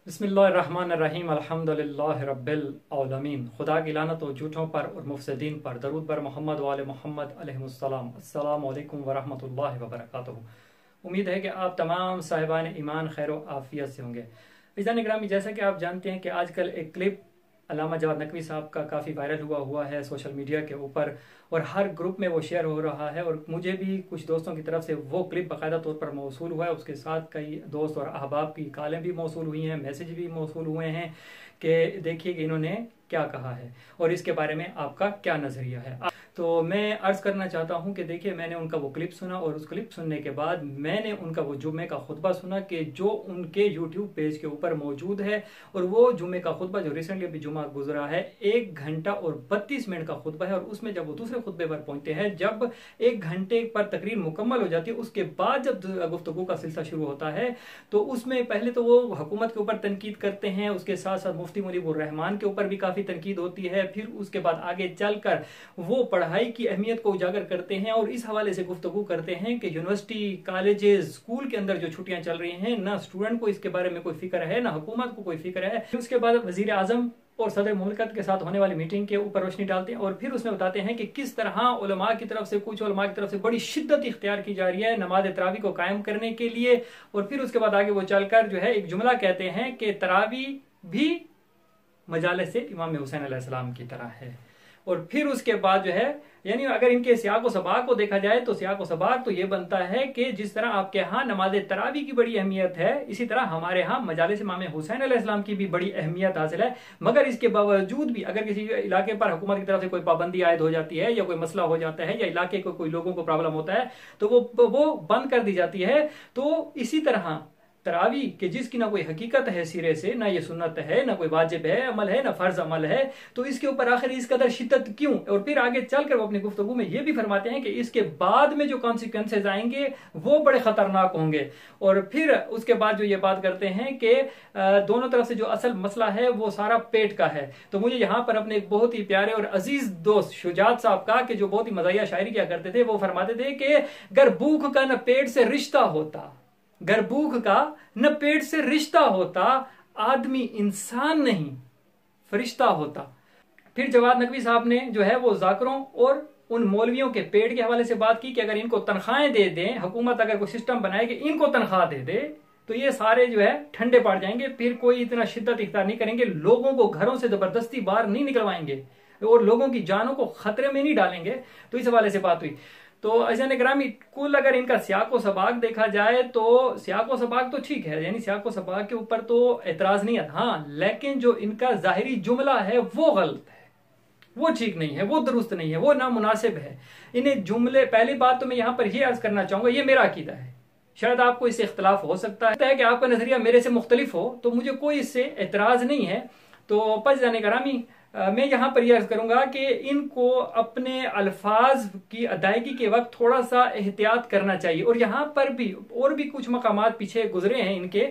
बिस्मिल्लाहिर्रहमानिर्रहीम अल्हम्दुलिल्लाहि रब्बिल आलमीन। खुदा की लानत हो झूठों पर और मुफसदीन पर। दरूद बर मोहम्मद वाले मोहम्मद अलैहिस्सलाम। अस्सलामु अलैकुम वरहमतुल्लाहि वबरकातुहू। उम्मीद है कि आप तमाम साहिबान ईमान खैर व आफियत से होंगे। इज़ान ग्रामी, जैसा कि आप जानते हैं कि आजकल एक क्लिप अल्लामा जवाद नकवी साहब का काफ़ी वायरल हुआ है सोशल मीडिया के ऊपर, और हर ग्रुप में वो शेयर हो रहा है। और मुझे भी कुछ दोस्तों की तरफ से वो क्लिप बाकायदा तौर पर मौसूल हुआ है। उसके साथ कई दोस्त और अहबाब की कॉलें भी मौसूल हुई हैं, मैसेज भी मौसूल हुए हैं कि देखिए कि इन्होंने क्या कहा है और इसके बारे में आपका क्या नज़रिया है। तो मैं अर्ज़ करना चाहता हूं कि देखिए, मैंने उनका वो क्लिप सुना और उस क्लिप सुनने के बाद मैंने उनका वो जुम्मे का खुतबा सुना कि जो उनके यूट्यूब पेज के ऊपर मौजूद है। और वो जुम्मे का खुतबा जो रिसेंटली अभी जुम्मा गुजरा है, 1 घंटा और 32 मिनट का खुतबा है। और उसमें जब वो दूसरे खुतबे पर पहुंचते हैं, जब 1 घंटे पर तकरीर मुकम्मल हो जाती है, उसके बाद जब गुफ्तगू का सिलसिला शुरू होता है, तो उसमें पहले तो वो हुकूमत के ऊपर तनकीद करते हैं, उसके साथ साथ मुफ्ती मुनीबुर रहमान के ऊपर भी काफ़ी तनकीद होती है। फिर उसके बाद आगे चलकर वो पढ़ाई की अहमियत को उजागर करते हैं और इस हवाले से गुफ्तगू करते हैं कि यूनिवर्सिटी, कॉलेजेस, स्कूल के अंदर जो छुट्टियां चल रही हैं, ना स्टूडेंट को इसके बारे में कोई फिक्र है, ना हुकूमत को कोई फिक्र है। फिर उसके बाद वजीर आजम और सदर मुमलिकत के साथ होने वाली मीटिंग के ऊपर रोशनी डालते हैं और फिर उसमें बताते हैं कि किस तरह उलमा की तरफ से, कुछ उलमा की तरफ से बड़ी शिद्दत इख्तियार की जा रही है नमाज तरावी को कायम करने के लिए। और फिर उसके बाद आगे वो चलकर जो है एक जुमला कहते हैं कि तरावी भी मजालिस से इमाम हुसैन अलैहिस्सलाम की तरह है। और फिर उसके बाद जो है, यानी अगर इनके सियाक व सबाक को देखा जाए तो सियाक व सबाक तो ये बनता है कि जिस तरह आपके यहाँ नमाज तरावी की बड़ी अहमियत है, इसी तरह हमारे यहाँ मजालिस इमाम हुसैन अलैहिस्सलाम की भी बड़ी अहमियत हासिल है। मगर इसके बावजूद भी अगर किसी इलाके पर हुकूमत की तरफ से कोई पाबंदी आयद हो जाती है या कोई मसला हो जाता है या इलाके को कोई लोगों को प्रॉब्लम होता है, तो वो बंद कर दी जाती है। तो इसी तरह तरावी के जिसकी ना कोई हकीकत है सिरे से, ना ये सुन्नत है, ना कोई वाजिब है अमल है, ना फर्ज अमल है, तो इसके ऊपर आखिर इस कदर शिद्दत क्यों? और फिर आगे चलकर वो अपनी गुफ्तगू में ये भी फरमाते हैं कि इसके बाद में जो कॉन्सिक्वेंसेज आएंगे वो बड़े खतरनाक होंगे। और फिर उसके बाद जो ये बात करते हैं कि दोनों तरफ से जो असल मसला है वो सारा पेट का है। तो मुझे यहाँ पर अपने एक बहुत ही प्यारे और अजीज दोस्त शुजात साहब का, कि जो बहुत ही मज़ाहिया शायरी किया करते थे, वो फरमाते थे कि गर भूख का न पेट से रिश्ता होता, गर भूख का न पेट से रिश्ता होता, आदमी इंसान नहीं फरिश्ता होता। फिर जवाद नकवी साहब ने जो है वो जाकरों और उन मौलवियों के पेट के हवाले से बात की कि अगर इनको तनख्वाहें दे दें, हुकूमत अगर कोई सिस्टम बनाए कि इनको तनख्वाह दे दे, तो ये सारे जो है ठंडे पड़ जाएंगे, फिर कोई इतना शिद्दत इख्तियार नहीं करेंगे, लोगों को घरों से जबरदस्ती बाहर नहीं निकलवाएंगे और लोगों की जानों को खतरे में नहीं डालेंगे। तो इस हवाले से बात हुई। तो अज़ान ग्रामी, कुल अगर इनका सियाक व सबाक देखा जाए तो सियाक व सबाक तो ठीक है, यानी सियाक व सबाक के ऊपर तो एतराज नहीं है, हाँ, लेकिन जो इनका जाहिरी जुमला है वो गलत है, वो ठीक नहीं है, वो दुरुस्त नहीं है, वो नामुनासिब है। इन्हें जुमले, पहली बात तो मैं यहाँ पर यह अर्ज करना चाहूंगा, ये मेरा अकीदा है, शायद आपको इससे इख्तलाफ हो सकता है कि आपका नजरिया मेरे से मुख्तलिफ हो, तो मुझे कोई इससे एतराज नहीं है। तो बस जाने ग्रामी, मैं यहाँ पर यह अर्ज करूंगा कि इनको अपने अल्फाज की अदायगी के वक्त थोड़ा सा एहतियात करना चाहिए। और यहाँ पर भी और भी कुछ मकामात पीछे गुजरे हैं इनके,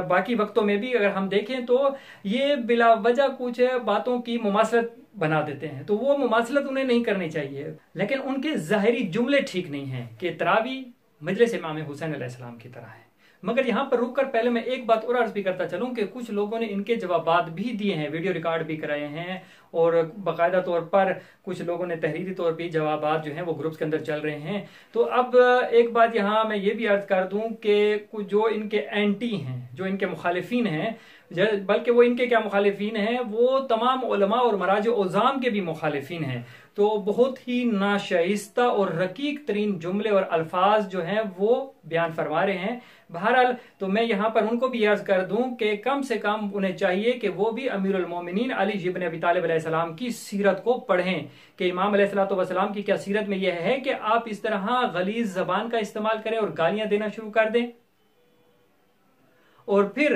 बाकी वक्तों में भी अगर हम देखें तो ये बिला वजह कुछ बातों की मुमासलत बना देते हैं, तो वो मुमासलत उन्हें नहीं करनी चाहिए। लेकिन उनके ज़ाहिरी जुमले ठीक नहीं हैं कि तरावी मजलिस इमाम हुसैन अलैहिस्सलाम की तरह है। मगर यहाँ पर रुककर पहले मैं एक बात और अर्ज भी करता चलूं कि कुछ लोगों ने इनके जवाबात भी दिए हैं, वीडियो रिकॉर्ड भी कराए हैं, और बाकायदा तौर पर कुछ लोगों ने तहरीरी तौर पर जवाबात जो हैं वो ग्रुप्स के अंदर चल रहे हैं। तो अब एक बात यहाँ मैं ये भी अर्ज कर दूं कि कुछ जो इनके एंटी हैं, जो इनके मुखालिफिन हैं, बल्कि वो इनके क्या मुखालिफिन हैं, वो तमाम उलमा और मराज ओज़ाम के भी मुखालिफिन हैं। तो बहुत ही नाशाइस्ता और रकीक तरीन जुमले और अल्फाज जो हैं वो बयान फरमा रहे हैं। बहरहाल, तो मैं यहाँ पर उनको भी अर्ज कर दूं कि कम से कम उन्हें चाहिए कि वो भी अमीरुल मोमिनीन अली इब्न अबी तालिब अलैहिस्सलाम की सीरत को पढ़ें कि इमाम अलैहिस्सलाम की क्या सीरत में यह है कि आप इस तरह गलीज जबान का इस्तेमाल करें और गालियां देना शुरू कर दें। और फिर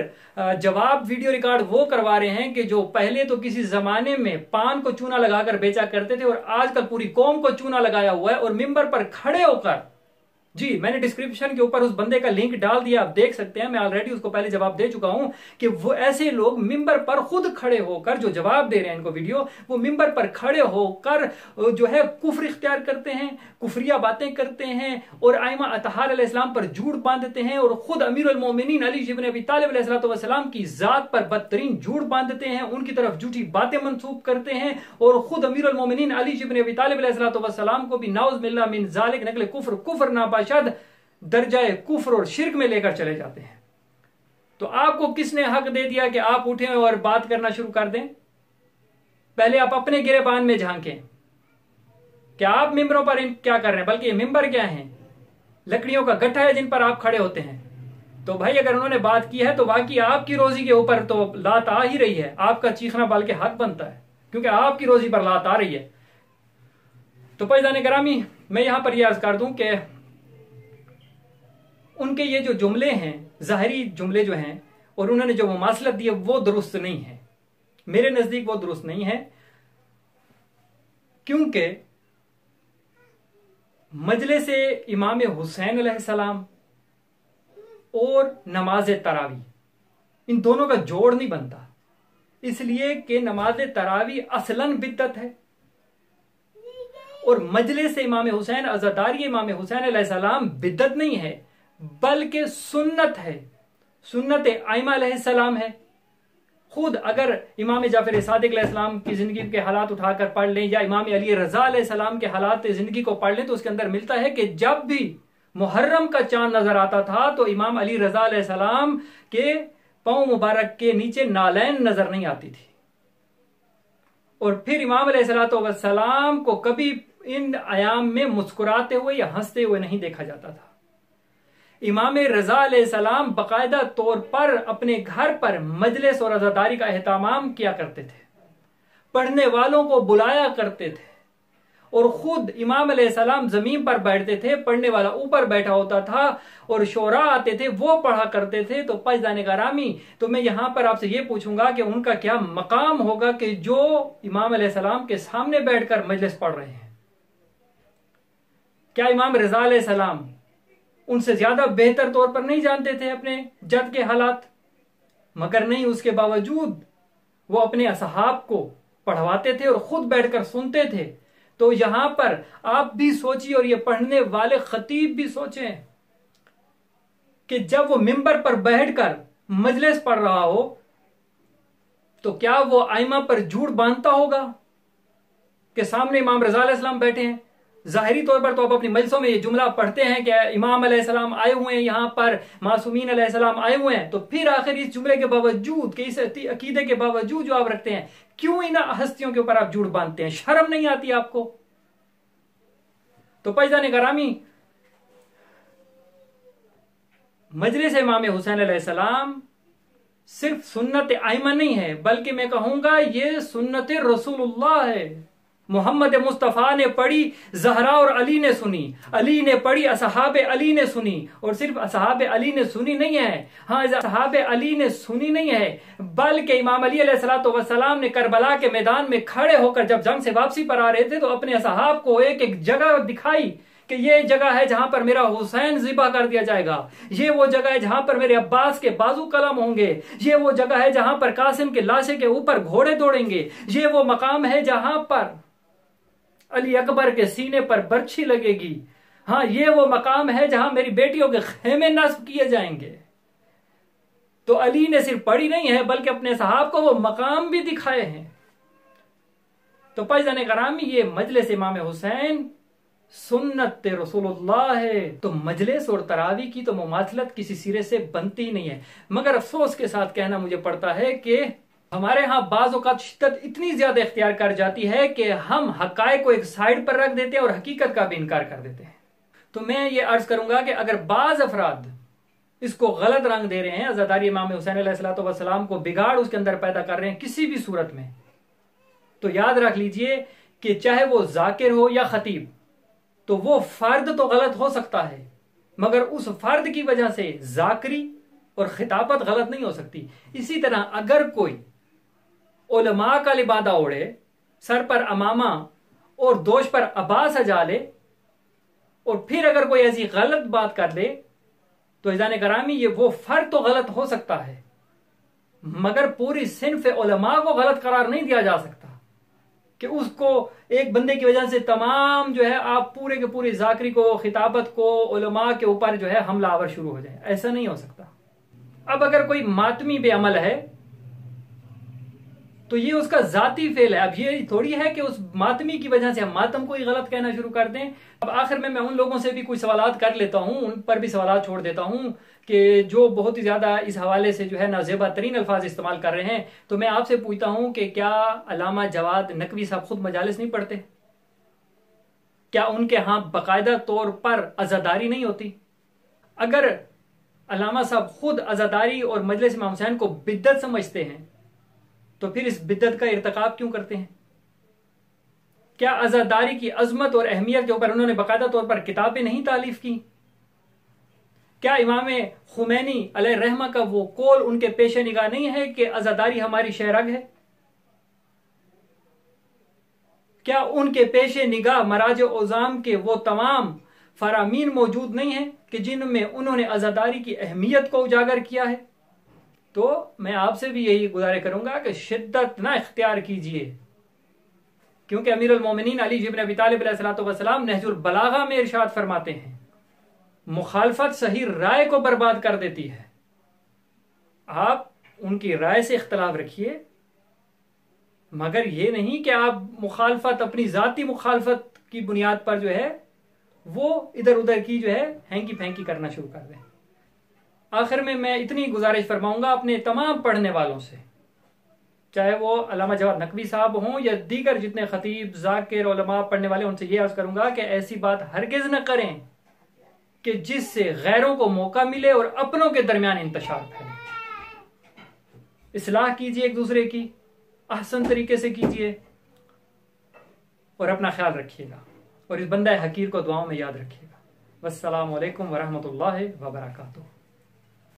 जवाब वीडियो रिकॉर्ड वो करवा रहे हैं कि जो पहले तो किसी जमाने में पान को चूना लगाकर बेचा करते थे और आजकल पूरी कौम को चूना लगाया हुआ है, और मिंबर पर खड़े होकर जी, मैंने डिस्क्रिप्शन के ऊपर उस बंदे का लिंक डाल दिया, आप देख सकते हैं। मैं ऑलरेडी उसको पहले जवाब दे चुका हूं कि वो ऐसे लोग मिंबर पर खुद खड़े होकर जो जवाब दे रहे हैं इनको वीडियो, वो मिंबर पर खड़े होकर जो है कुफ्र इख्तियार करते हैं, कुफरिया बातें करते हैं और आइमा अतहार अलैहिस्सलाम पर झूठ बांधते हैं और खुद अमीरुल मोमिनीन अली इब्न अबी तालिब अलैहिस्सलाम की जात पर बदतरीन झूठ बांधते हैं, उनकी तरफ झूठी बातें मंसूब करते हैं और खुद अमीरुल मोमिनीन अली इब्न अबी तालिब अलैहिस्सलाम को भी नाउज़ बिल्लाह मिन ज़ालिक नकल कुफ्र नाबाशद दर्जाए कुफ्र और शिर्क में लेकर चले जाते हैं। तो आपको किसने हक दे दिया कि आप उठें और बात करना शुरू कर दें? पहले आप अपने गिरेबान में झांकें। क्या आप मिंबरों पर क्या कर रहे हैं? बल्कि ये मिंबर क्या है? लकड़ियों का गट्ठा है जिन पर आप खड़े होते हैं। तो भाई अगर उन्होंने बात की है तो वाकई आपकी रोजी के ऊपर तो लात आ ही रही है, आपका चीखना बल्कि हक बनता है, क्योंकि आपकी रोजी पर लात आ रही है। तो पैदाने करामी, मैं यहां पर यह अर्ज कर दूं कि उनके ये जो जुमले हैं, जाहिरी जुमले जो हैं, और उन्होंने जो मुमासलत दी है वो दुरुस्त नहीं है। मेरे नजदीक वो दुरुस्त नहीं है, क्योंकि मजलिस इमाम हुसैन अलैहिस्सलाम और नमाज तरावी, इन दोनों का जोड़ नहीं बनता, इसलिए कि नमाज तरावी असलन बिद्दत है और मजलिस इमाम हुसैन, अज़ादारी इमाम हुसैन अलैहिस्सलाम बिद्दत नहीं है बल्कि सुन्नत है, सुन्नत आइमा अलैहिस्सलाम है। खुद अगर इमाम जाफर सादिक अलैहिस्सलाम की जिंदगी के हालात उठाकर पढ़ लें या इमाम अली रजा अलैहिस्सलाम के हालात जिंदगी को पढ़ लें तो उसके अंदर मिलता है कि जब भी मुहर्रम का चांद नजर आता था तो इमाम अली रजा अलैहिस्सलाम के पांव मुबारक के नीचे नालैन नजर नहीं आती थी, और फिर इमाम अलैहिस्सलाम को कभी इन आयाम में मुस्कुराते हुए या हंसते हुए नहीं देखा जाता था। इमाम रजा अलैहिस्सलाम बाकायदा तौर पर अपने घर पर मजलिस और अज़ादारी का एहतमाम किया करते थे, पढ़ने वालों को बुलाया करते थे और खुद इमाम अलैहिस्सलाम जमीन पर बैठते थे, पढ़ने वाला ऊपर बैठा होता था और शोरा आते थे वो पढ़ा करते थे। तो पैजाने करामी, तो मैं यहां पर आपसे ये पूछूंगा कि उनका क्या मकाम होगा कि जो इमाम अलैहिस्सलाम के सामने बैठकर मजलिस पढ़ रहे हैं? क्या इमाम रजा अलैहिस्सलाम उनसे ज्यादा बेहतर तौर पर नहीं जानते थे अपने जद के हालात? मगर नहीं, उसके बावजूद वो अपने असहाब को पढ़वाते थे और खुद बैठकर सुनते थे। तो यहां पर आप भी सोचिए और ये पढ़ने वाले खतीब भी सोचें कि जब वो मिंबर पर बैठकर मजलिस पढ़ रहा हो तो क्या वो आइमा पर झूठ बांधता होगा कि सामने इमाम रजा अलैहिस्सलाम बैठे हैं? जाहिरी तौर पर तो आप अपनी मजलिसों में ये जुमला पढ़ते हैं कि इमाम अलैहिस्सलाम आए हुए हैं, यहां पर मासूमीन अलैहिस्सलाम आए हुए हैं। तो फिर आखिर इस जुमले के बावजूद, कि इस अकीदे के बावजूद जो आप रखते हैं, क्यों इन हस्तियों के ऊपर आप झूठ बांधते हैं? शर्म नहीं आती आपको? तो पैजाने करामी, मजलिस इमाम हुसैन अलैहिस्सलाम सिर्फ सुन्नत आइमा नहीं है, बल्कि मैं कहूंगा ये सुन्नत रसूलुल्लाह है। मोहम्मद मुस्तफ़ा ने पढ़ी, जहरा और अली ने सुनी, अली ने पढ़ी, असहाब अली ने सुनी, और सिर्फ असहाब अली ने सुनी नहीं है, हाँ असहाब अली ने सुनी नहीं है, बल्कि इमाम अली अलैहिस्सलाम ने करबला के मैदान में खड़े होकर जब जंग से वापसी पर आ रहे थे तो अपने असहाब को एक एक जगह दिखाई कि ये जगह है जहां पर मेरा हुसैन ज़िबा कर दिया जाएगा, ये वो जगह है जहां पर मेरे अब्बास के बाजू कलम होंगे, ये वो जगह है जहां पर कासिम के लाशे के ऊपर घोड़े दौड़ेंगे, ये वो मकाम है जहां पर अली अकबर के सीने पर बर्छी लगेगी, हाँ ये वो मकाम है जहां मेरी बेटियों के खेमे नस्ब किए जाएंगे। तो अली ने सिर्फ पढ़ी नहीं है बल्कि अपने साहब को वो मकाम भी दिखाए हैं। तो पैजाने करामी, ये मजलिस इमाम हुसैन सुन्नत रसूलुल्लाह है। तो मजलिस और तरावी की तो मुमासलत किसी सिरे से बनती ही नहीं है। मगर अफसोस के साथ कहना मुझे पड़ता है कि हमारे यहाँ बाज़ औक़ात शिद्दत इतनी ज्यादा इख्तियार कर जाती है कि हम हक़ाइक़ को एक साइड पर रख देते हैं और हकीकत का भी इनकार कर देते हैं। तो मैं ये अर्ज करूंगा कि अगर बाज़ अफराद इसको गलत रंग दे रहे हैं, अज़ादारी इमाम हुसैन अलैहिस्सलाम को बिगाड़ उसके अंदर पैदा कर रहे हैं किसी भी सूरत में, तो याद रख लीजिए कि चाहे वो जाकिर हो या खतीब, तो वो फर्द तो गलत हो सकता है मगर उस फर्द की वजह से जाकरी और खिताबत गलत नहीं हो सकती। इसी तरह अगर कोई उलमा का लिबादा ओढ़े, सर पर अमामा और दोष पर अबा सजा ले, और फिर अगर कोई ऐसी गलत बात कर दे तो इज़ान करामी ये वो फर्द तो गलत हो सकता है, मगर पूरी सिन्फ उलमा को गलत करार नहीं दिया जा सकता कि उसको एक बंदे की वजह से तमाम जो है आप पूरे के पूरे जाकरी को, खिताबत को, उलमा के ऊपर जो है हमलावर शुरू हो जाए। ऐसा नहीं हो सकता। अब अगर कोई मातमी बेअमल है तो ये उसका जाती फेल है। अब ये थोड़ी है कि उस मातमी की वजह से हम मातम को ही गलत कहना शुरू कर दें। अब आखिर में मैं उन लोगों से भी कुछ सवालात कर लेता हूं, उन पर भी सवालात छोड़ देता हूं कि जो बहुत ही ज्यादा इस हवाले से जो है नाजेबा तरीन अल्फाज इस्तेमाल कर रहे हैं। तो मैं आपसे पूछता हूं कि क्या अल्लामा जवाद नकवी साहब खुद मजालिस नहीं पढ़ते? क्या उनके यहां बाकायदा तौर पर अजादारी नहीं होती? अगर अल्लामा साहब खुद अजादारी और मजलिस इमाम हुसैन को बिद्दत समझते हैं तो फिर इस बिद्दत का इर्तिकाब क्यों करते हैं? क्या अजादारी की अजमत और अहमियत के ऊपर उन्होंने बाकायदा तौर पर किताबें नहीं तालीफ की? क्या इमाम खुमैनी अलैहि रहमा का वो कौल उनके पेशे निगाह नहीं है कि अजादारी हमारी शहरग है? क्या उनके पेशे निगाह मराज ओजाम के वो तमाम फरामीन मौजूद नहीं है कि जिनमें उन्होंने अजादारी की अहमियत को उजागर किया है? तो मैं आपसे भी यही गुजारिश करूंगा कि शिद्दत ना इख्तियार कीजिए, क्योंकि अमीरुल मोमिनीन अली इब्न अबी तालिब अलैहिस्सलातु वस्सलाम नहजुल बलागा में इरशाद फरमाते हैं, मुखालफत सही राय को बर्बाद कर देती है। आप उनकी राय से इख्तलाफ रखिए, मगर ये नहीं कि आप मुखालफत अपनी जाती मुखालफत की बुनियाद पर जो है वो इधर उधर की जो है हैंकी फैंकी करना शुरू कर दें। आखिर में मैं इतनी गुजारिश फरमाऊंगा अपने तमाम पढ़ने वालों से, चाहे वो अल्लामा जवाद नकवी साहब हों या दीगर जितने खतीब, जाकिर, उलमा पढ़ने वाले, उनसे ये अर्ज करूंगा कि ऐसी बात हरगिज न करें कि जिससे गैरों को मौका मिले और अपनों के दरमियान इंतशार फैले। इस्लाह कीजिए एक दूसरे की, अहसन तरीके से कीजिए और अपना ख्याल रखिएगा और इस बंदा हकीर को दुआओं में याद रखिएगा। वस्सलामु अलैकुम वरहमतुल्लाहि वबरकातुहू।